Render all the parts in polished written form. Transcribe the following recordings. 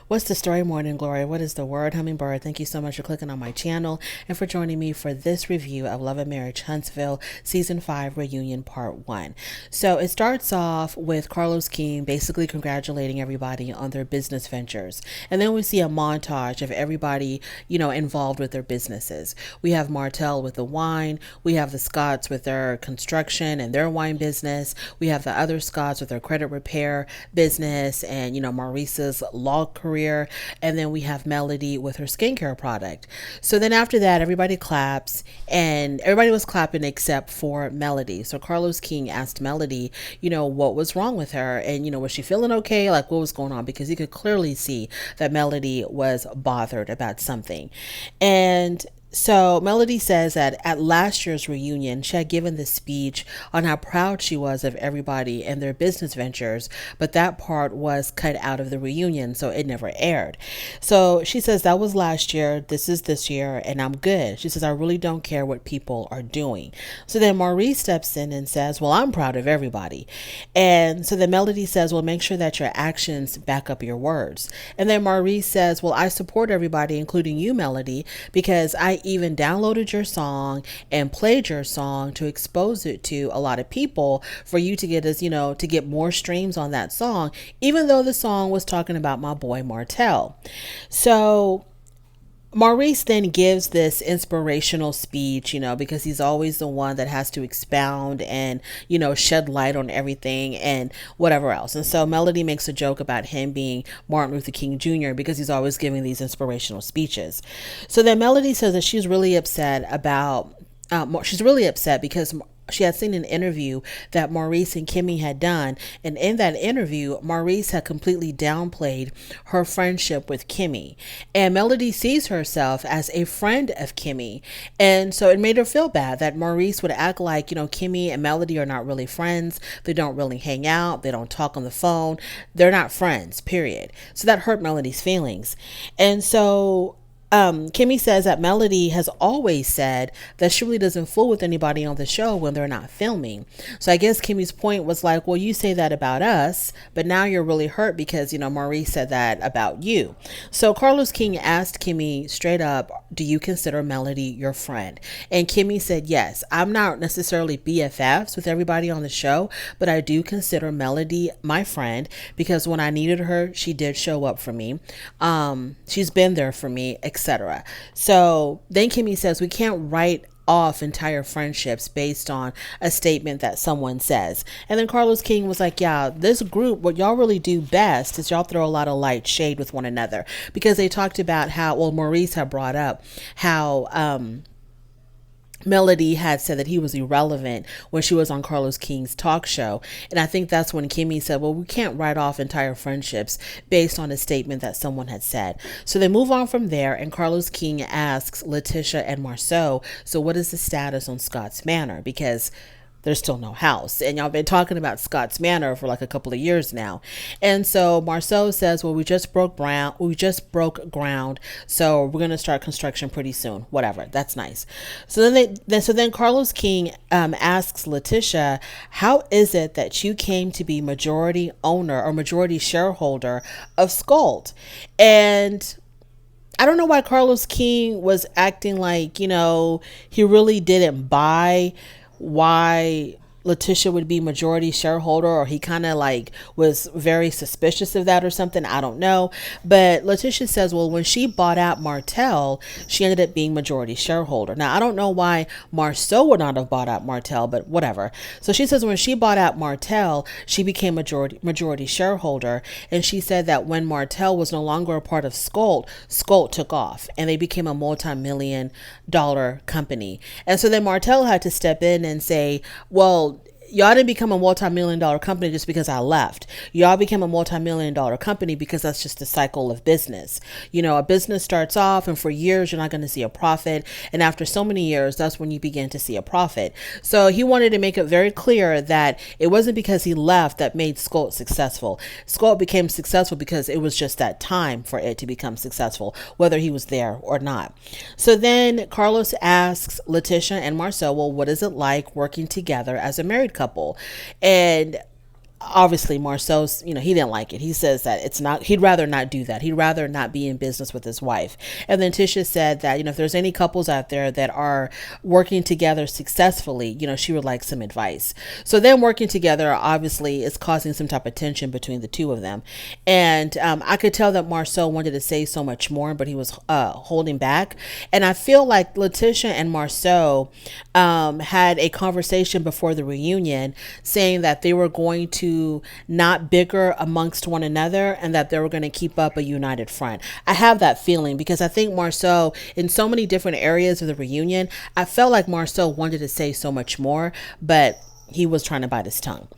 What's the story, Morning Glory? What is the word, Hummingbird? Thank you so much for clicking on my channel and for joining me for this review of Love and Marriage Huntsville Season 5 Reunion Part 1. So it starts off with Carlos King basically congratulating everybody on their business ventures. And then we see a montage of everybody, involved with their businesses. We have Martell with the wine. We have the Scotts with their construction and their wine business. We have the other Scotts with their credit repair business and, Maurice's law career. And then we have Melody with her skincare product. So then after that, everybody claps, and everybody was clapping except for Melody. So Carlos King asked Melody, what was wrong with her, and, was she feeling okay? Like, what was going on? Because he could clearly see that Melody was bothered about something. And so Melody says that at last year's reunion, she had given this speech on how proud she was of everybody and their business ventures, but that part was cut out of the reunion, so it never aired. So she says that was last year, this is this year, and I'm good. She says, I really don't care what people are doing. So then Maurice steps in and says, well, I'm proud of everybody. And so then Melody says, well, make sure that your actions back up your words. And then Maurice says, well, I support everybody, including you, Melody, because I even downloaded your song and played your song to expose it to a lot of people for you to get us, to get more streams on that song, even though the song was talking about my boy Martell. So Maurice then gives this inspirational speech, because he's always the one that has to expound and, shed light on everything and whatever else. And so Melody makes a joke about him being Martin Luther King Jr. because he's always giving these inspirational speeches. So then Melody says that she's really upset because she had seen an interview that Maurice and Kimmy had done. And in that interview, Maurice had completely downplayed her friendship with Kimmy. And Melody sees herself as a friend of Kimmy. And so it made her feel bad that Maurice would act like, Kimmy and Melody are not really friends. They don't really hang out. They don't talk on the phone. They're not friends, period. So that hurt Melody's feelings. And so Kimmy says that Melody has always said that she really doesn't fool with anybody on the show when they're not filming. So I guess Kimmy's point was like, well, you say that about us, but now you're really hurt because, Maurice said that about you. So Carlos King asked Kimmy straight up, do you consider Melody your friend? And Kimmy said, yes, I'm not necessarily BFFs with everybody on the show, but I do consider Melody my friend because when I needed her, she did show up for me. She's been there for me, etc. So then Kimmy says we can't write off entire friendships based on a statement that someone says. And then Carlos King was like, yeah, this group, what y'all really do best is y'all throw a lot of light shade with one another, because they talked about how, well, Maurice had brought up how Melody had said that he was irrelevant when she was on Carlos King's talk show. And I think that's when Kimmy said, well, we can't write off entire friendships based on a statement that someone had said. So they move on from there, and Carlos King asks Letitia and Marceau, so what is the status on Scott's Manor? Because there's still no house. And y'all been talking about Scott's Manor for like a couple of years now. And so Marceau says, well, we just broke ground. So we're going to start construction pretty soon. Whatever. That's nice. So then Carlos King asks Letitia, how is it that you came to be majority owner or majority shareholder of Scott? And I don't know why Carlos King was acting like, he really didn't buy why Letitia would be majority shareholder, or he kind of like was very suspicious of that or something. I don't know. But Letitia says, well, when she bought out Martell, she ended up being majority shareholder. Now, I don't know why Marceau would not have bought out Martell, but whatever. So she says when she bought out Martell, she became majority shareholder. And she said that when Martell was no longer a part of Scott took off and they became a multi-million-dollar company. And so then Martell had to step in and say, well, y'all didn't become a multi-million-dollar company just because I left. Y'all became a multi-million-dollar company because that's just the cycle of business. A business starts off and for years you're not going to see a profit. And after so many years, that's when you begin to see a profit. So he wanted to make it very clear that it wasn't because he left that made Scott successful. Scott became successful because it was just that time for it to become successful, whether he was there or not. So then Carlos asks Letitia and Marceau, well, what is it like working together as a married couple? And obviously Marceau's, he didn't like it. He says that it's not, he'd rather not do that. He'd rather not be in business with his wife. And then Tisha said that, if there's any couples out there that are working together successfully, she would like some advice. So them working together obviously is causing some type of tension between the two of them. And I could tell that Marceau wanted to say so much more, but he was holding back. And I feel like Letitia and Marceau had a conversation before the reunion saying that they were going to not bicker amongst one another and that they were going to keep up a united front. I have that feeling because I think Marceau, in so many different areas of the reunion, I felt like Marceau wanted to say so much more, but he was trying to bite his tongue.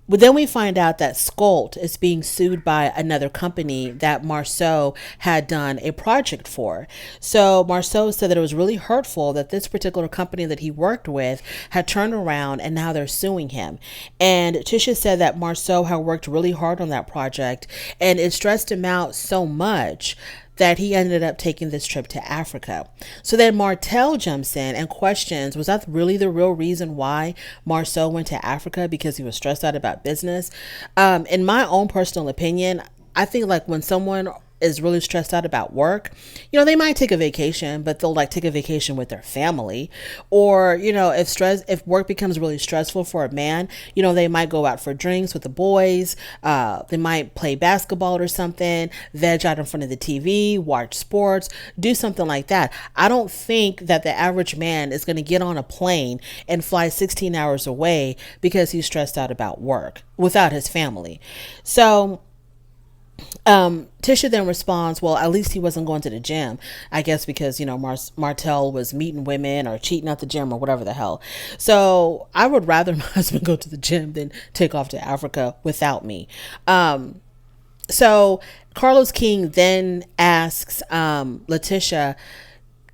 But then we find out that Skolt is being sued by another company that Marceau had done a project for. So Marceau said that it was really hurtful that this particular company that he worked with had turned around and now they're suing him. And Tisha said that Marceau had worked really hard on that project and it stressed him out so much that he ended up taking this trip to Africa. So then Martell jumps in and questions, was that really the real reason why Marceau went to Africa? Because he was stressed out about business? In my own personal opinion, I think like when someone is really stressed out about work, they might take a vacation, but they'll like take a vacation with their family. Or, if work becomes really stressful for a man, they might go out for drinks with the boys. They might play basketball or something, veg out in front of the TV, watch sports, do something like that. I don't think that the average man is going to get on a plane and fly 16 hours away because he's stressed out about work without his family. So Tisha then responds, well, at least he wasn't going to the gym, I guess because, Martell was meeting women or cheating at the gym or whatever the hell. So I would rather my husband go to the gym than take off to Africa without me. So Carlos King then asks Letitia,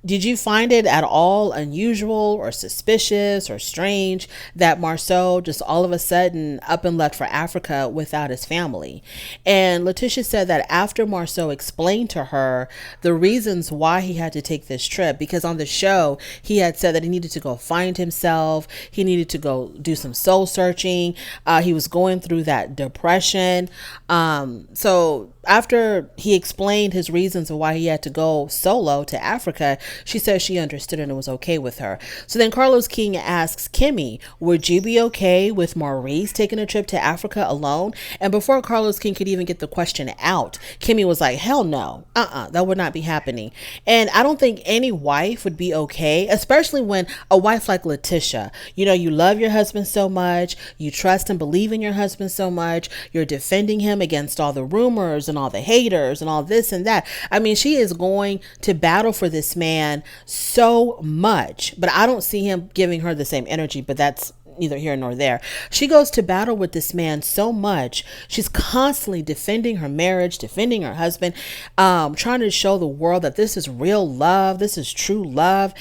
did you find it at all unusual or suspicious or strange that Marceau just all of a sudden up and left for Africa without his family? And Letitia said that after Marceau explained to her the reasons why he had to take this trip, because on the show he had said that he needed to go find himself, he needed to go do some soul searching, he was going through that depression. So after he explained his reasons of why he had to go solo to Africa, she said she understood and it was okay with her. So then Carlos King asks Kimmy, would you be okay with Maurice taking a trip to Africa alone? And before Carlos King could even get the question out, Kimmy was like, hell no, that would not be happening. And I don't think any wife would be okay, especially when a wife like Letitia, you love your husband so much, you trust and believe in your husband so much, you're defending him against all the rumors and all the haters and all this and that. I mean, she is going to battle for this man so much, but I don't see him giving her the same energy, but that's neither here nor there. She goes to battle with this man so much. She's constantly defending her marriage, defending her husband, trying to show the world that this is real love. This is true love.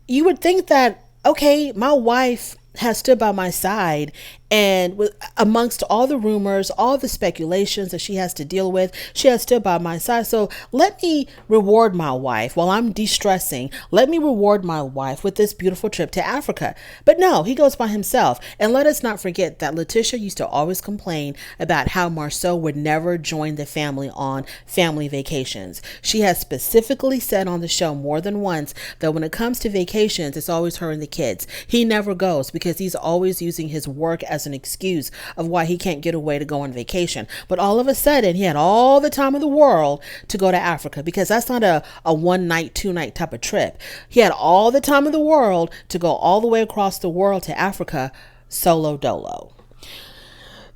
You would think that, okay, my wife has stood by my side, and amongst all the rumors, all the speculations that she has to deal with, she has stood by my side. So let me reward my wife while I'm de-stressing. Let me reward my wife with this beautiful trip to Africa. But no, he goes by himself. And let us not forget that Letitia used to always complain about how Marceau would never join the family on family vacations. She has specifically said on the show more than once that when it comes to vacations, it's always her and the kids. He never goes because he's always using his work as an excuse of why he can't get away to go on vacation. But all of a sudden, he had all the time of the world to go to Africa, because that's not a 1 night, 2 night type of trip. He had all the time of the world to go all the way across the world to Africa solo dolo.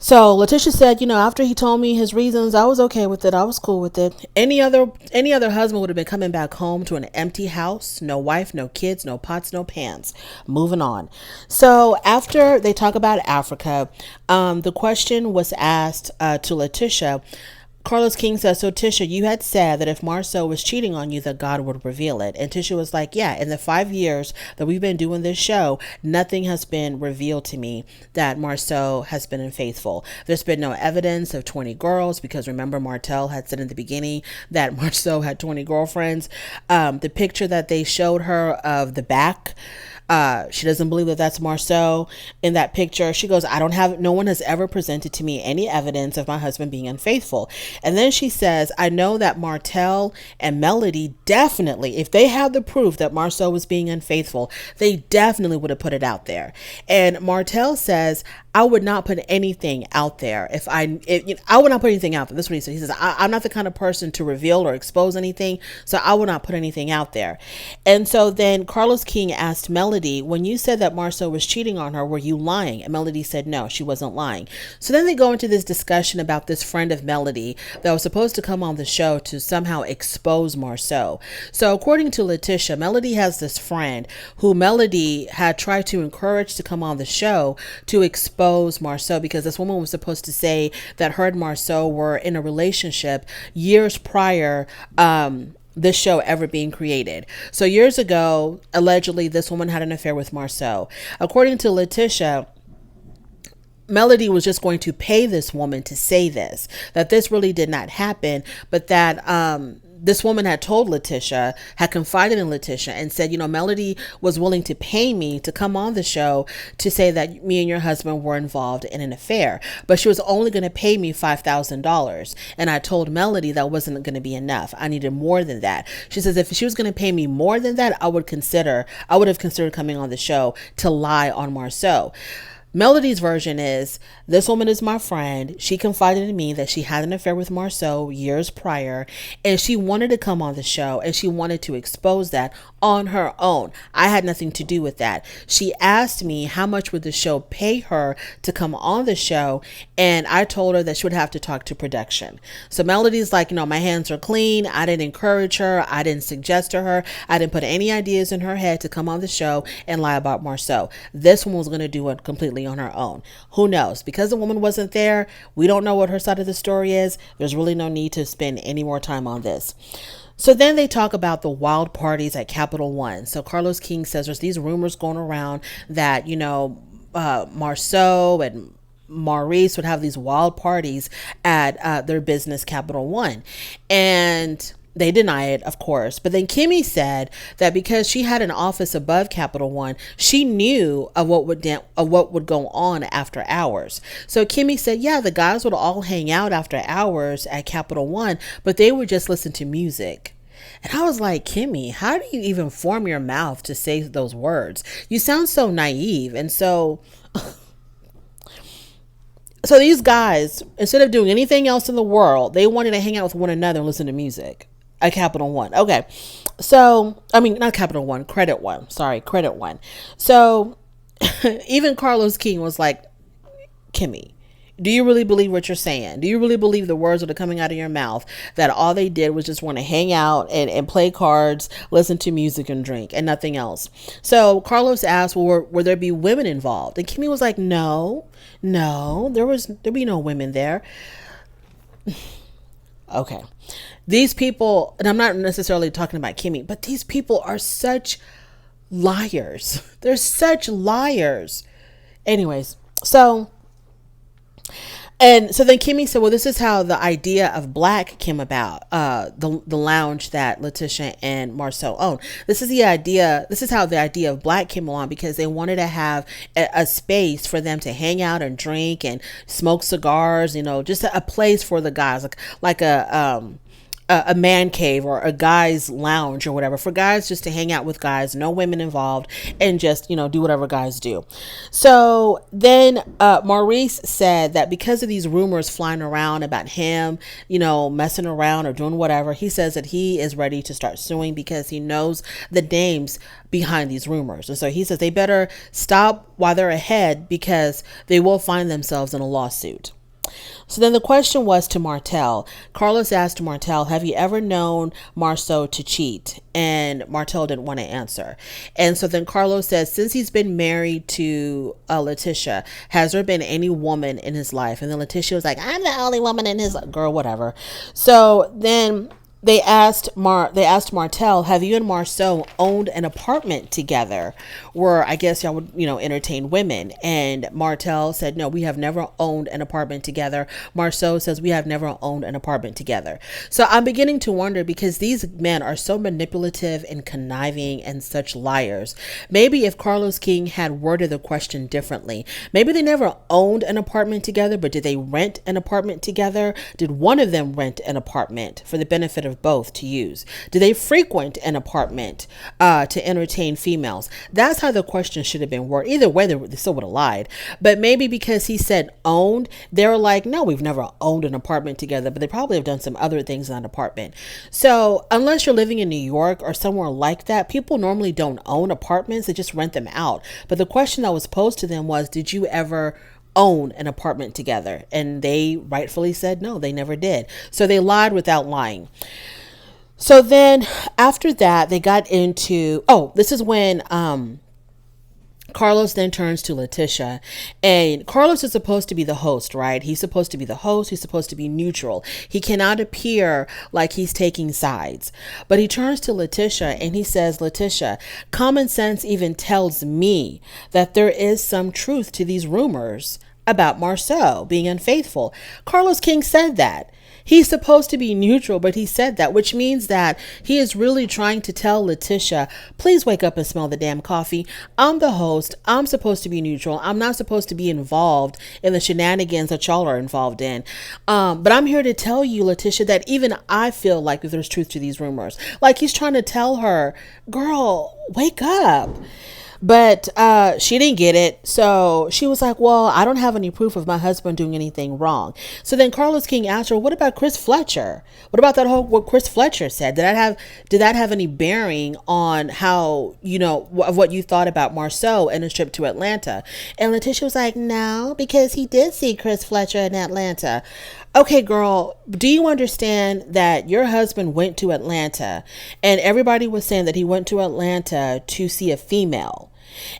So Letitia said, after he told me his reasons, I was okay with it. I was cool with it. Any other husband would have been coming back home to an empty house, no wife, no kids, no pots, no pans. Moving on. So after they talk about Africa, the question was asked to Letitia. Carlos King says, so Tisha, you had said that if Marceau was cheating on you, that God would reveal it. And Tisha was like, yeah, in the 5 years that we've been doing this show, nothing has been revealed to me that Marceau has been unfaithful. There's been no evidence of 20 girls, because remember, Martell had said in the beginning that Marceau had 20 girlfriends. The picture that they showed her of the back She doesn't believe that that's Marceau in that picture. She goes, no one has ever presented to me any evidence of my husband being unfaithful. And then she says, I know that Martell and Melody definitely, if they had the proof that Marceau was being unfaithful, they definitely would have put it out there. And Martell says, I would not put anything out there I would not put anything out there. That's what he said. He says, I'm not the kind of person to reveal or expose anything, so I would not put anything out there. And so then Carlos King asked Melody, when you said that Marceau was cheating on her, were you lying? And Melody said, no, she wasn't lying. So then they go into this discussion about this friend of Melody that was supposed to come on the show to somehow expose Marceau. So according to Letitia, Melody has this friend who Melody had tried to encourage to come on the show to expose Marceau, because this woman was supposed to say that her and Marceau were in a relationship years prior this show ever being created. So years ago, allegedly, this woman had an affair with Marceau. According to Letitia, Melody was just going to pay this woman to say this, that this really did not happen, but that this woman had told Letitia, had confided in Letitia and said, Melody was willing to pay me to come on the show to say that me and your husband were involved in an affair, but she was only going to pay me $5,000. And I told Melody that wasn't going to be enough. I needed more than that. She says, if she was going to pay me more than that, I would have considered coming on the show to lie on Marceau. Melody's version is, this woman is my friend. She confided in me that she had an affair with Marceau years prior, and she wanted to come on the show, and she wanted to expose that on her own. I had nothing to do with that. She asked me how much would the show pay her to come on the show, and I told her that she would have to talk to production. So Melody's like, my hands are clean. I didn't encourage her. I didn't suggest to her. I didn't put any ideas in her head to come on the show and lie about Marceau. This one was going to do it completely on her own. Who knows? Because the woman wasn't there, we don't know what her side of the story is. There's really no need to spend any more time on this. So then they talk about the wild parties at Capital One. So Carlos King says there's these rumors going around that, Marceau and Maurice would have these wild parties at their business, Capital One. And they deny it, of course. But then Kimmy said that because she had an office above Capital One, she knew of what would go on after hours. So Kimmy said, yeah, the guys would all hang out after hours at Capital One, but they would just listen to music. And I was like, Kimmy, how do you even form your mouth to say those words? You sound so naive. And so these guys, instead of doing anything else in the world, they wanted to hang out with one another and listen to music at Capital One. Okay. So, not Capital One, Credit One. Sorry, Credit One. So even Carlos King was like, Kimmy, do you really believe what you're saying? Do you really believe the words that are coming out of your mouth, that all they did was just want to hang out and play cards, listen to music and drink and nothing else? So Carlos asked, well, were there be women involved? And Kimmy was like, no, there'd be no women there. Okay. These people, and I'm not necessarily talking about Kimmy, but these people are such liars. They're such liars. Anyways, and so then Kimmy said, well, this is how the idea of Black came about, the lounge that Letitia and Marceau own. This is how the idea of Black came along, because they wanted to have a space for them to hang out and drink and smoke cigars, just a place for the guys, like a man cave or a guy's lounge or whatever, for guys just to hang out with guys, no women involved, and just, do whatever guys do. So then Maurice said that because of these rumors flying around about him, messing around or doing whatever, he says that he is ready to start suing because he knows the names behind these rumors. And so he says they better stop while they're ahead, because they will find themselves in a lawsuit. So then the question was to Martell. Carlos asked Martell, have you ever known Marceau to cheat? And Martell didn't want to answer. And so then Carlos says, since he's been married to Letitia, has there been any woman in his life? And then Letitia was like, I'm the only woman in his girl, whatever. So then they asked Martell, have you and Marceau owned an apartment together where I guess y'all would, entertain women? And Martell said, no, we have never owned an apartment together. Marceau says, we have never owned an apartment together. So I'm beginning to wonder, because these men are so manipulative and conniving and such liars. Maybe if Carlos King had worded the question differently, maybe they never owned an apartment together, but did they rent an apartment together? Did one of them rent an apartment for the benefit of both to use? Do they frequent an apartment to entertain females? That's how the question should have been worded. Either way, they still would have lied. But maybe because he said owned, they were like, no, we've never owned an apartment together, but they probably have done some other things in that apartment. So unless you're living in New York or somewhere like that, people normally don't own apartments. They just rent them out. But the question that was posed to them was, did you ever own an apartment together? And they rightfully said no, they never did. So they lied without lying. So then after that, they got into, this is when Carlos then turns to Letitia, and Carlos is supposed to be the host, right? He's supposed to be the host. He's supposed to be neutral. He cannot appear like he's taking sides. But he turns to Letitia and he says, Letitia, common sense even tells me that there is some truth to these rumors about Marceau being unfaithful. Carlos King said that. He's supposed to be neutral, but he said that, which means that he is really trying to tell Letitia, please wake up and smell the damn coffee. I'm the host. I'm supposed to be neutral. I'm not supposed to be involved in the shenanigans that y'all are involved in. But I'm here to tell you, Letitia, that even I feel like there's truth to these rumors. Like he's trying to tell her, girl, wake up. But she didn't get it. So she was like, well, I don't have any proof of my husband doing anything wrong. So then Carlos King asked her, what about Chris Fletcher? What about what Chris Fletcher said? Did that have any bearing on how, of what you thought about Marceau and his trip to Atlanta? And Letitia was like, no, because he did see Chris Fletcher in Atlanta. Okay, girl, do you understand that your husband went to Atlanta and everybody was saying that he went to Atlanta to see a female?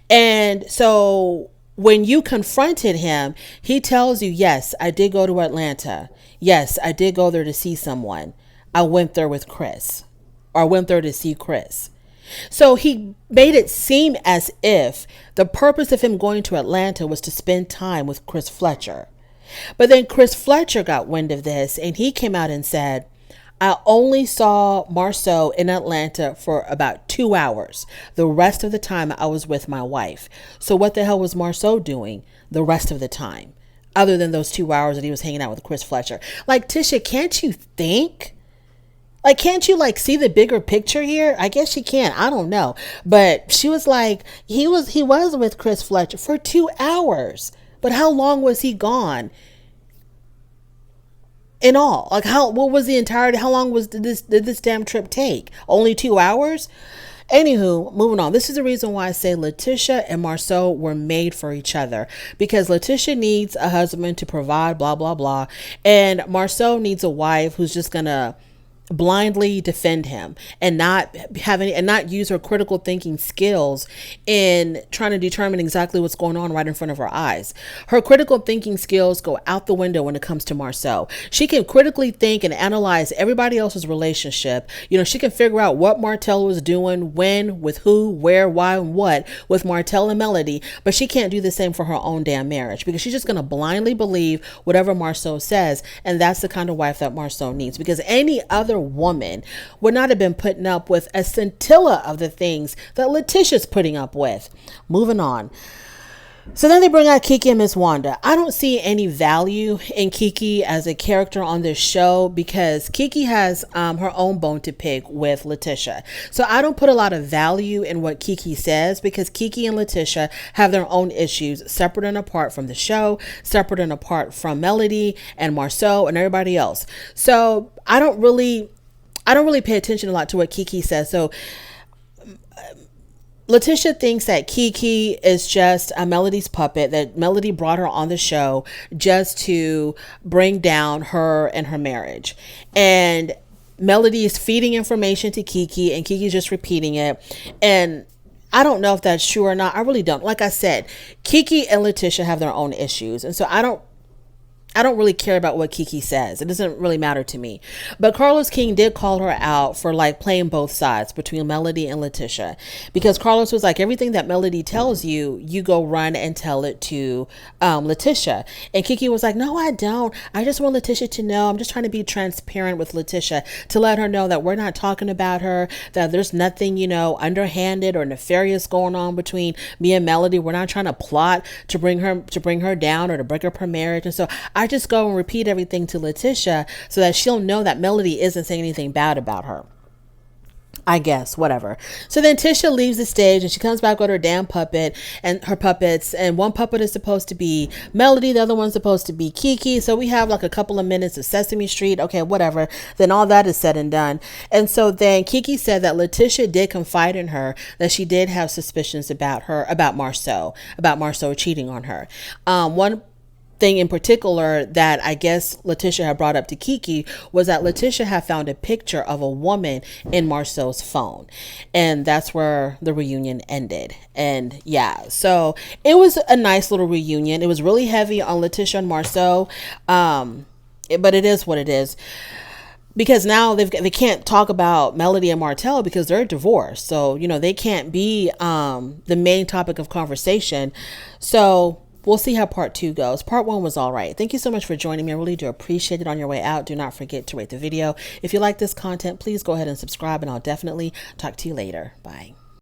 And so when you confronted him, he tells you, yes, I did go to Atlanta. Yes, I did go there to see someone. I went there with Chris, or I went there to see Chris. So he made it seem as if the purpose of him going to Atlanta was to spend time with Chris Fletcher. But then Chris Fletcher got wind of this and he came out and said, I only saw Marceau in Atlanta for about 2 hours. The rest of the time I was with my wife. So what the hell was Marceau doing the rest of the time, other than those 2 hours that he was hanging out with Chris Fletcher? Like, Tisha, can't you think? Like, can't you see the bigger picture here? I guess she can. I don't know. But she was like, he was with Chris Fletcher for 2 hours. But how long was he gone? In all, what was the entirety? How long did this damn trip take? Only 2 hours? Anywho, moving on. This is the reason why I say Letitia and Marceau were made for each other, because Letitia needs a husband to provide, blah, blah, blah. And Marceau needs a wife who's just gonna blindly defend him and not use her critical thinking skills in trying to determine exactly what's going on right in front of her eyes. Her critical thinking skills go out the window when it comes to Marceau. She can critically think and analyze everybody else's relationship. She can figure out what Martell was doing, when, with who, where, why, and what with Martell and Melody, but she can't do the same for her own damn marriage, because she's just going to blindly believe whatever Marceau says. And that's the kind of wife that Marceau needs, because any other woman would not have been putting up with a scintilla of the things that Letitia's putting up with. Moving on. So then they bring out Kiki and Miss Wanda. I don't see any value in Kiki as a character on this show, because Kiki has her own bone to pick with Letitia. So I don't put a lot of value in what Kiki says, because Kiki and Letitia have their own issues, separate and apart from the show, separate and apart from Melody and Marceau and everybody else. So I don't really pay attention a lot to what Kiki says. So Letitia thinks that Kiki is just a Melody's puppet, that Melody brought her on the show just to bring down her and her marriage. And Melody is feeding information to Kiki, and Kiki's just repeating it. And I don't know if that's true or not. I really don't. Like I said, Kiki and Letitia have their own issues. And so I don't I don't really care about what Kiki says. It doesn't really matter to me. But Carlos King did call her out for like playing both sides between Melody and Letitia, because Carlos was like, everything that Melody tells you, you go run and tell it to Letitia. And Kiki was like, no, I don't. I just want Letitia to know. I'm just trying to be transparent with Letitia to let her know that we're not talking about her, that there's nothing, you know, underhanded or nefarious going on between me and Melody. We're not trying to plot to bring her down or to break up her marriage. And so I just go and repeat everything to Letitia so that she'll know that Melody isn't saying anything bad about her. I guess, whatever. So then Tisha leaves the stage and she comes back with her damn puppet and her puppets. And one puppet is supposed to be Melody. The other one's supposed to be Kiki. So we have like a couple of minutes of Sesame Street. Okay, whatever. Then all that is said and done. And so then Kiki said that Letitia did confide in her that she did have suspicions about Marceau cheating on her. One thing in particular that I guess Letitia had brought up to Kiki was that Letitia had found a picture of a woman in Marceau's phone, and that's where the reunion ended. And yeah, so it was a nice little reunion. It was really heavy on Letitia and Marceau, but it is what it is, because now they can't talk about Melody and Martell because they're divorced. So, you know, they can't be the main topic of conversation. So we'll see how part 2 goes. Part 1 was all right. Thank you so much for joining me. I really do appreciate it. On your way out, do not forget to rate the video. If you like this content, please go ahead and subscribe, and I'll definitely talk to you later. Bye.